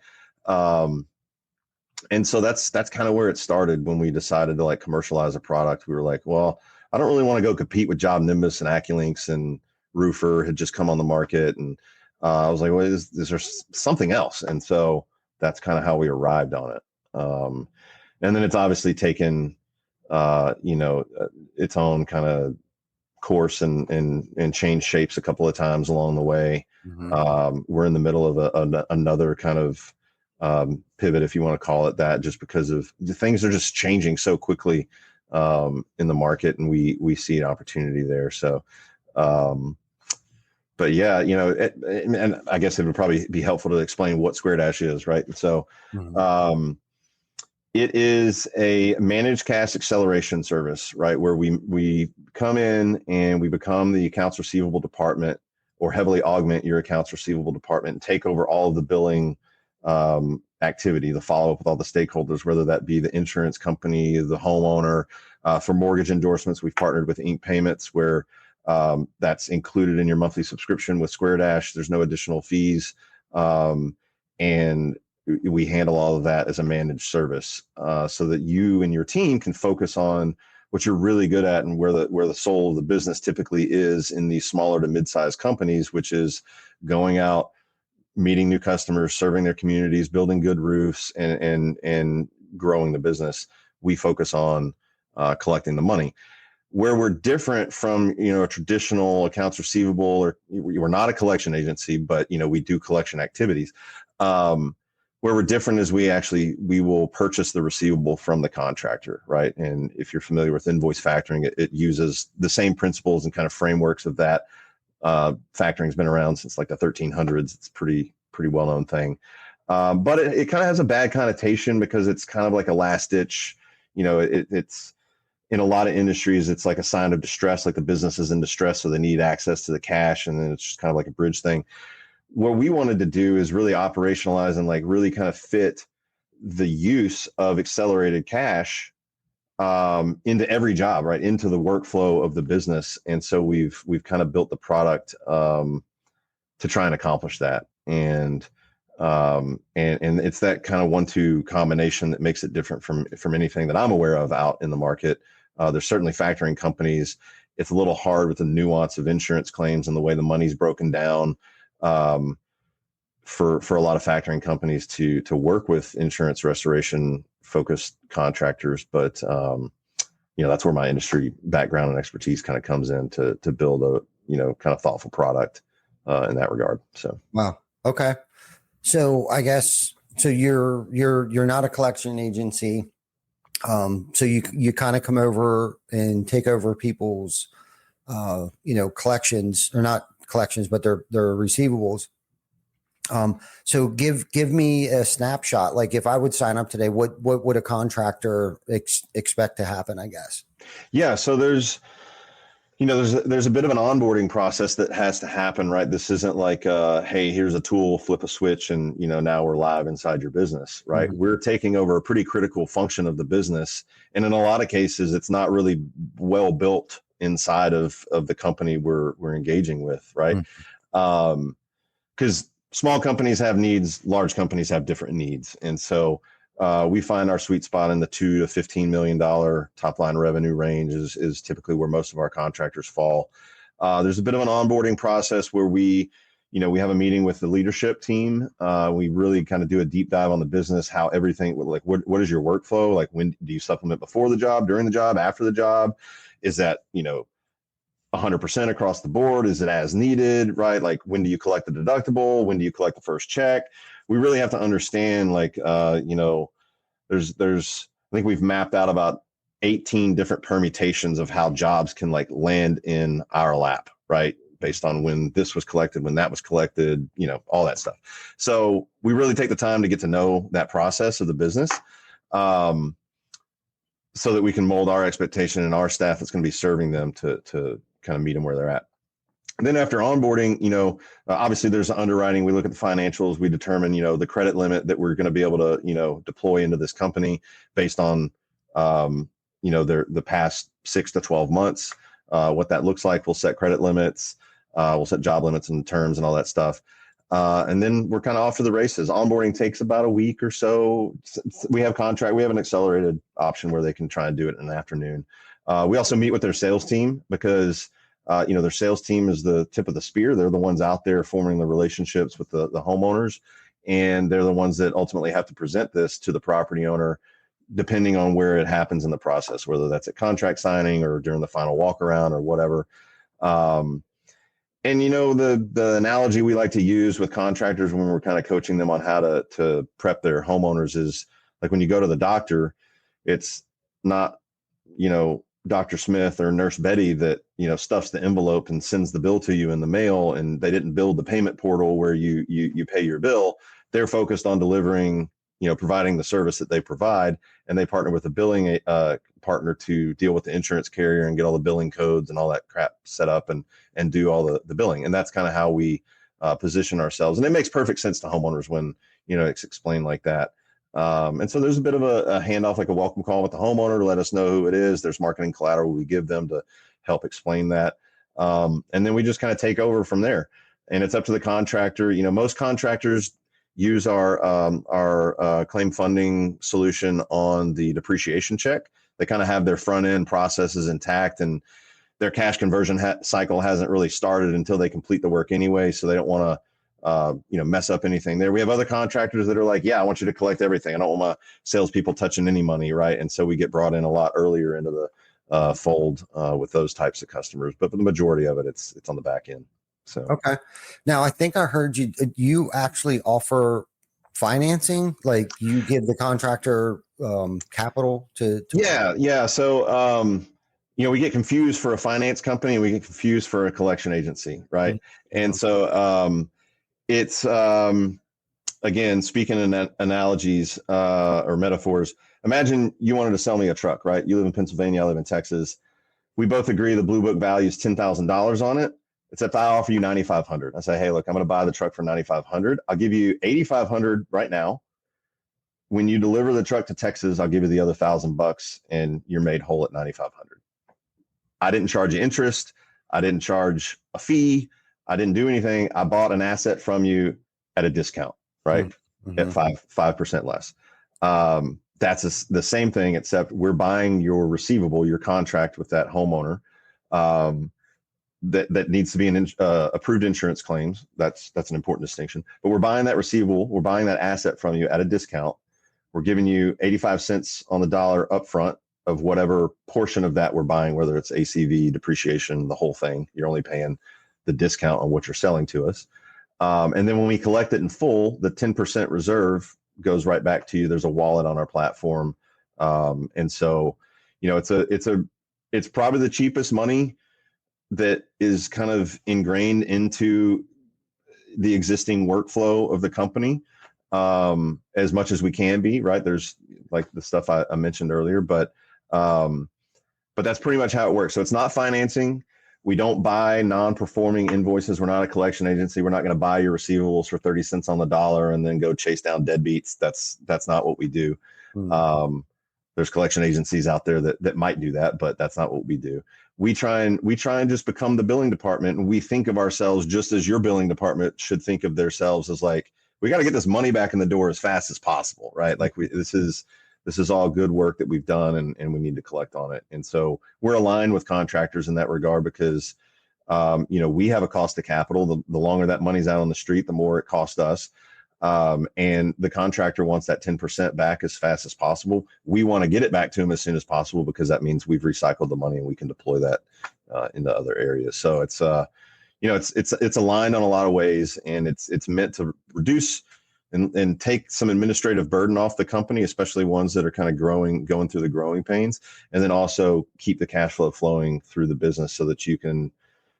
And so that's kind of where it started when we decided to like commercialize a product. We were like, well, I don't really want to go compete with Job Nimbus and AccuLinks, and Roofer had just come on the market. And I was like, well, is there something else? And so that's kind of how we arrived on it. And then it's obviously taken, its own kind of course and changed shapes a couple of times along the way. Mm-hmm. We're in the middle of another kind of pivot, if you want to call it that, just because of the things are just changing so quickly in the market, and we see an opportunity there. So, but yeah, and I guess it would probably be helpful to explain what Square Dash is, right? So, mm-hmm. It is a managed cash acceleration service, right? Where we come in and we become the accounts receivable department, or heavily augment your accounts receivable department, and take over all of the billing activity, the follow up with all the stakeholders, whether that be the insurance company, the homeowner. For mortgage endorsements, we've partnered with Ink Payments, where that's included in your monthly subscription with Square Dash. There's no additional fees, and we handle all of that as a managed service, so that you and your team can focus on what you're really good at, and where the soul of the business typically is in these smaller to mid-sized companies, which is going out, meeting new customers, serving their communities, building good roofs, and growing the business. We focus on collecting the money. Where we're different from a traditional accounts receivable, or we're not a collection agency, but we do collection activities. Where we're different is we will purchase the receivable from the contractor, right? And if you're familiar with invoice factoring, it uses the same principles and kind of frameworks of that. Factoring's been around since like the 1300s. It's pretty well-known thing. But it kind of has a bad connotation, because it's kind of like a last ditch, it's in a lot of industries, it's like a sign of distress, like the business is in distress, so they need access to the cash. And then it's just kind of like a bridge thing. What we wanted to do is really operationalize and like really kind of fit the use of accelerated cash into every job, right, into the workflow of the business. And so we've kind of built the product to try and accomplish that. And it's that kind of 1-2 combination that makes it different from anything that I'm aware of out in the market. There's certainly factoring companies. It's a little hard with the nuance of insurance claims and the way the money's broken down for a lot of factoring companies to work with insurance restoration focused contractors. But that's where my industry background and expertise kind of comes in to build a kind of thoughtful product in that regard. So wow. Okay. So I guess you're not a collection agency. So you kind of come over and take over people's collections, or not collections, but their receivables. So give me a snapshot. Like, if I would sign up today, what would a contractor expect to happen, I guess? Yeah. So there's a bit of an onboarding process that has to happen, right? This isn't like, hey, here's a tool, flip a switch, and, now we're live inside your business, right? Mm-hmm. We're taking over a pretty critical function of the business. And in a lot of cases, it's not really well built inside of the company we're engaging with, right? Mm-hmm. 'Cause small companies have needs, large companies have different needs. And so we find our sweet spot in the $2 to $15 million top line revenue range is typically where most of our contractors fall. There's a bit of an onboarding process where we have a meeting with the leadership team. We really kind of do a deep dive on the business, how everything, like what is your workflow? Like, when do you supplement before the job, during the job, after the job? Is that, 100% across the board? Is it as needed, right? Like, when do you collect the deductible? When do you collect the first check? we really have to understand, like, there's I think we've mapped out about 18 different permutations of how jobs can like land in our lap, right? Based on when this was collected, when that was collected, all that stuff. So we really take the time to get to know that process of the business, so that we can mold our expectation and our staff that's going to be serving them to kind of meet them where they're at. And then after onboarding, obviously there's the underwriting. We look at the financials. We determine, the credit limit that we're going to be able to, deploy into this company based on, the past 6 to 12 months, what that looks like. We'll set credit limits. We'll set job limits and terms and all that stuff. And then we're kind of off to the races. Onboarding takes about a week or so. We have an accelerated option where they can try and do it in the afternoon. We also meet with their sales team because their sales team is the tip of the spear. They're the ones out there forming the relationships with the homeowners, and they're the ones that ultimately have to present this to the property owner, depending on where it happens in the process, whether that's at contract signing or during the final walk around or whatever. And the analogy we like to use with contractors when we're kind of coaching them on how to prep their homeowners is like when you go to the doctor, it's not, Dr. Smith or Nurse Betty that, stuffs the envelope and sends the bill to you in the mail, and they didn't build the payment portal where you pay your bill. They're focused on delivering, providing the service that they provide, and they partner with a billing partner to deal with the insurance carrier and get all the billing codes and all that crap set up and do all the billing. And that's kind of how we position ourselves. And it makes perfect sense to homeowners when, it's explained like that. And so there's a bit of a handoff, like a welcome call with the homeowner to let us know who it is. There's marketing collateral we give them to help explain that. And then we just kind of take over from there. And it's up to the contractor. Most contractors use our claim funding solution on the depreciation check. They kind of have their front end processes intact, and their cash conversion cycle hasn't really started until they complete the work anyway. So they don't want to mess up anything there. We have other contractors that are like, yeah, I want you to collect everything. I don't want my salespeople touching any money, right? And so we get brought in a lot earlier into the fold with those types of customers. But for the majority of it, it's on the back end. So okay. Now I think I heard you actually offer financing, like you give the contractor capital to yeah. So we get confused for a finance company, and we get confused for a collection agency, right? Mm-hmm. And so it's again, speaking in analogies or metaphors, imagine you wanted to sell me a truck, right? You live in Pennsylvania, I live in Texas. We both agree the Blue Book value is $10,000 on it, except I offer you $9,500. I say, hey, look, I'm going to buy the truck for $9,500. I'll give you $8,500 right now. When you deliver the truck to Texas, I'll give you the other $1,000 and you're made whole at $9,500. I didn't charge you interest. I didn't charge a fee. I didn't do anything. I bought an asset from you at a discount, right? Mm-hmm. At 5% less. That's the same thing, except we're buying your receivable, your contract with that homeowner that needs to be an approved insurance claims. That's an important distinction. But we're buying that receivable. We're buying that asset from you at a discount. We're giving you 85 cents on the dollar upfront of whatever portion of that we're buying, whether it's ACV, depreciation, the whole thing. You're only paying the discount on what you're selling to us. And then when we collect it in full, the 10% reserve goes right back to you. There's a wallet on our platform. And so, it's probably the cheapest money that is kind of ingrained into the existing workflow of the company, as much as we can be, right? There's like the stuff I mentioned earlier, but that's pretty much how it works. So it's not financing. We don't buy non-performing invoices. We're not a collection agency. We're not going to buy your receivables for 30 cents on the dollar and then go chase down deadbeats. That's not what we do. Mm-hmm. There's collection agencies out there that might do that, but that's not what we do. We try and just become the billing department, and we think of ourselves just as your billing department should think of themselves, as like, we got to get this money back in the door as fast as possible, right? Like this is all good work that we've done, and we need to collect on it. And so we're aligned with contractors in that regard because, we have a cost of capital. The longer that money's out on the street, the more it costs us. And the contractor wants that 10% back as fast as possible. We want to get it back to them as soon as possible because that means we've recycled the money and we can deploy that into other areas. So it's aligned on a lot of ways, and it's meant to reduce and take some administrative burden off the company, especially ones that are kind of going through the growing pains, and then also keep the cash flow flowing through the business so that you can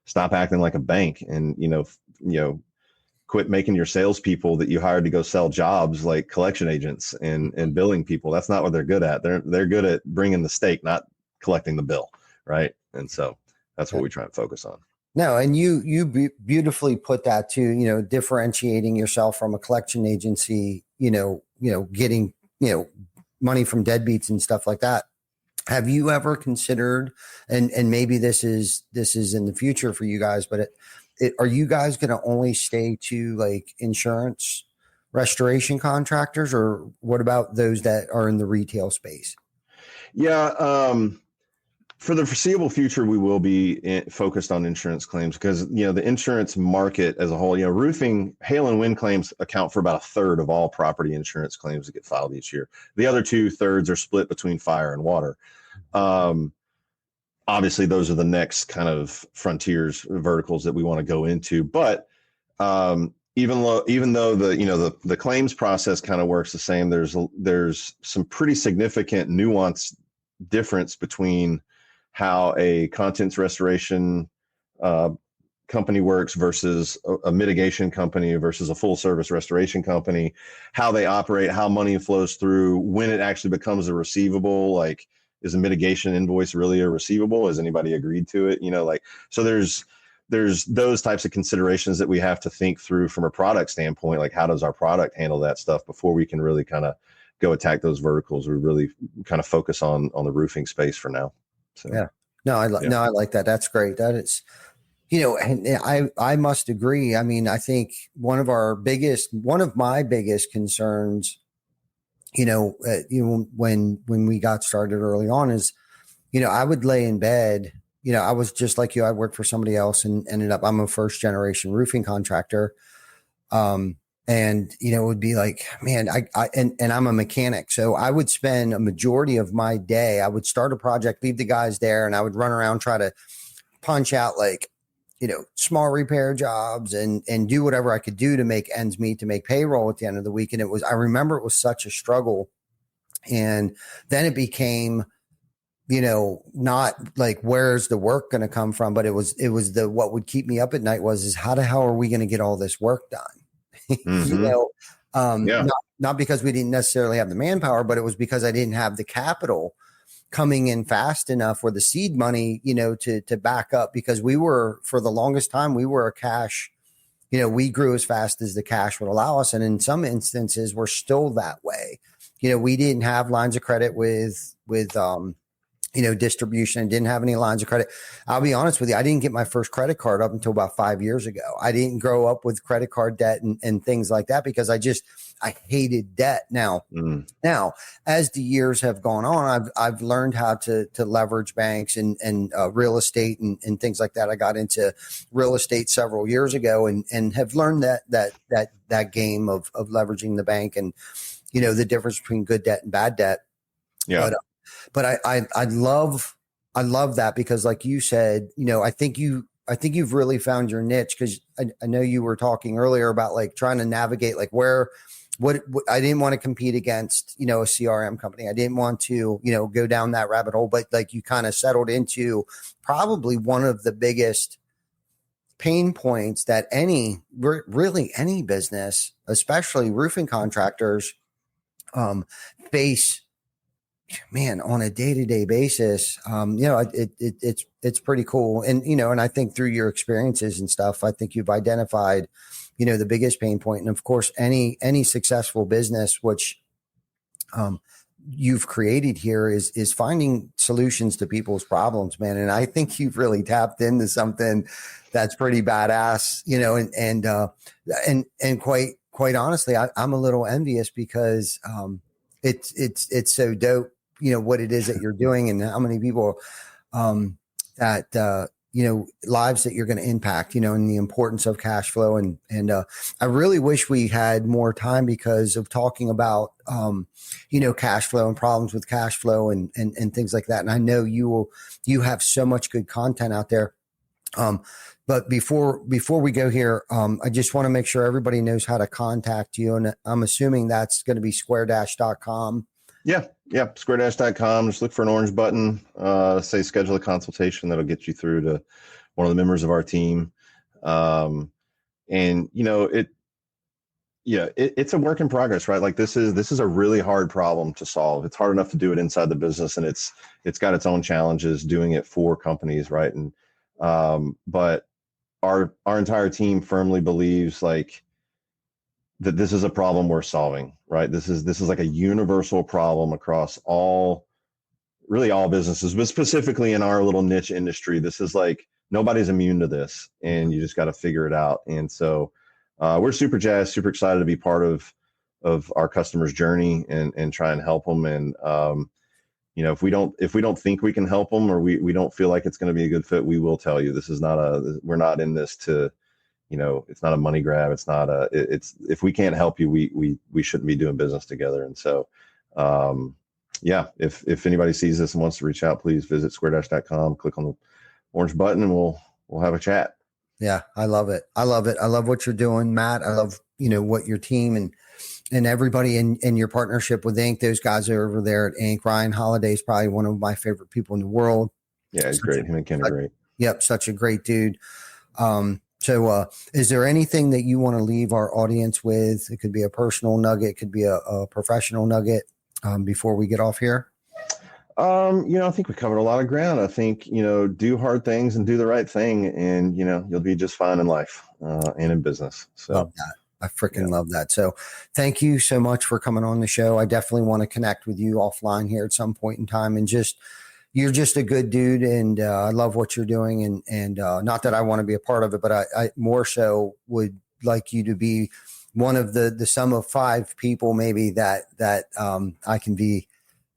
stop acting like a bank and, quit making your salespeople that you hired to go sell jobs like collection agents and billing people. That's not what they're good at. They're good at bringing the steak, not collecting the bill. Right. And so that's what we try and focus on. No, and you beautifully put that too, differentiating yourself from a collection agency, getting, money from deadbeats and stuff like that. Have you ever considered, and maybe this is in the future for you guys, but are you guys going to only stay to like insurance restoration contractors, or what about those that are in the retail space? Yeah. For the foreseeable future, we will be focused on insurance claims because, the insurance market as a whole, roofing, hail and wind claims account for about 1/3 of all property insurance claims that get filed each year. The other 2/3 are split between fire and water. Obviously, those are the next kind of frontiers verticals that we want to go into. But even though the claims process kind of works the same, there's some pretty significant nuance difference between how a contents restoration company works versus a mitigation company versus a full service restoration company, how they operate, how money flows through, when it actually becomes a receivable. Like, is a mitigation invoice really a receivable? Has anybody agreed to it? So there's those types of considerations that we have to think through from a product standpoint. Like, how does our product handle that stuff before we can really kind of go attack those verticals? We really kind of focus on the roofing space for now. So, yeah, no, I like that. That's great. That is, and I must agree. I mean, I think one of my biggest concerns, when we got started early on is, I would lay in bed, I was just like you. I worked for somebody else and ended up, I'm a first generation roofing contractor. And, it would be like, man, and I'm a mechanic. So I would spend a majority of my day, I would start a project, leave the guys there, and I would run around, try to punch out like, small repair jobs and do whatever I could do to make ends meet, to make payroll at the end of the week. And I remember it was such a struggle. And then it became, not like, where's the work going to come from? But it was what would keep me up at night is how the hell are we going to get all this work done? Mm-hmm. Not because we didn't necessarily have the manpower, but it was because I didn't have the capital coming in fast enough, or the seed money, to back up, because for the longest time, we were a cash, we grew as fast as the cash would allow us. And in some instances, we're still that way. We didn't have lines of credit with distribution, and didn't have any lines of credit. I'll be honest with you. I didn't get my first credit card up until about 5 years ago. I didn't grow up with credit card debt and things like that because I hated debt. Now, as the years have gone on, I've learned how to leverage banks and real estate and things like that. I got into real estate several years ago and have learned that game of leveraging the bank and, the difference between good debt and bad debt. Yeah. But I love that because, like you said, I think you've really found your niche, because I know you were talking earlier about like trying to navigate like what I didn't want to compete against, a CRM company. I didn't want to, go down that rabbit hole, but like you kind of settled into probably one of the biggest pain points that really any business, especially roofing contractors, face, man, on a day-to-day basis. It's pretty cool. And, and I think through your experiences and stuff, I think you've identified, the biggest pain point. And of course, any successful business, which, you've created here is finding solutions to people's problems, man. And I think you've really tapped into something that's pretty badass, and quite honestly, I'm a little envious because, it's so dope, what it is that you're doing and how many people, lives that you're going to impact, and the importance of cash flow. And I really wish we had more time because of talking about, cash flow and problems with cash flow and things like that. And I know you have so much good content out there. But before we go here, I just want to make sure everybody knows how to contact you. And I'm assuming that's going to be square-com. Yeah. Square-com. Just look for an orange button, say schedule a consultation. That'll get you through to one of the members of our team. And it's a work in progress, right? Like this is a really hard problem to solve. It's hard enough to do it inside the business, and it's got its own challenges doing it for companies, right? And but our entire team firmly believes like that this is a problem worth solving, right? This is like a universal problem across all businesses, but specifically in our little niche industry. This is like nobody's immune to this, and you just got to figure it out. And so we're super jazzed, super excited to be part of our customers' journey and try and help them. And if we don't think we can help them, or we don't feel like it's going to be a good fit, we will tell you. We're not in this to, it's not a money grab. It's not if we can't help you, we shouldn't be doing business together. And so, if anybody sees this and wants to reach out, please visit square-com, click on the orange button, and we'll have a chat. Yeah, I love it. I love what you're doing, Matt. I love, what your team and everybody in your partnership with Inc. Those guys are over there at Inc. Ryan Holiday is probably one of my favorite people in the world. Yeah, he's great. Him and Ken are great. Yep, such a great dude. So is there anything that you want to leave our audience with? It could be a personal nugget, it could be a professional nugget before we get off here. I think we covered a lot of ground. I think, do hard things and do the right thing, and, you'll be just fine in life and in business. So love that. I freaking love that. So thank you so much for coming on the show. I definitely want to connect with you offline here at some point in time, and you're just a good dude. And I love what you're doing. And not that I want to be a part of it, but I more so would like you to be one of the sum of 5 people maybe that I can be,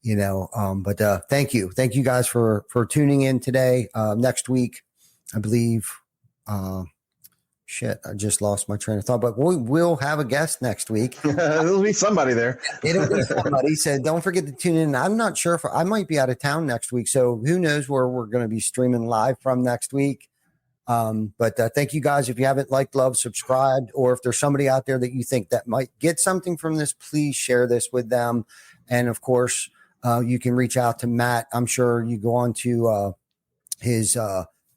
but thank you guys for tuning in today. Next week, I believe, I just lost my train of thought, but we'll have a guest next week. There'll be somebody there. It'll be somebody. So don't forget to tune in. I'm not sure if I might be out of town next week, so who knows where we're going to be streaming live from next week. But thank you guys. If you haven't liked, loved, subscribed, or if there's somebody out there that you think that might get something from this, please share this with them. And of course, you can reach out to Matt. I'm sure you go on to his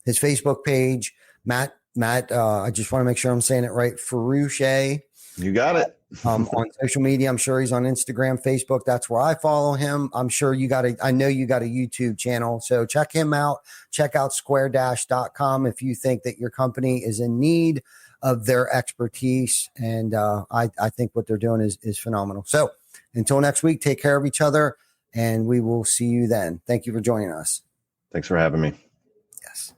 Facebook page, Matt. I just want to make sure I'm saying it right. Fruge. You got it. On social media, I'm sure he's on Instagram, Facebook. That's where I follow him. I'm sure I know you got a YouTube channel. So check him out. Check out square-com if you think that your company is in need of their expertise. And I think what they're doing is phenomenal. So until next week, take care of each other, and we will see you then. Thank you for joining us. Thanks for having me. Yes.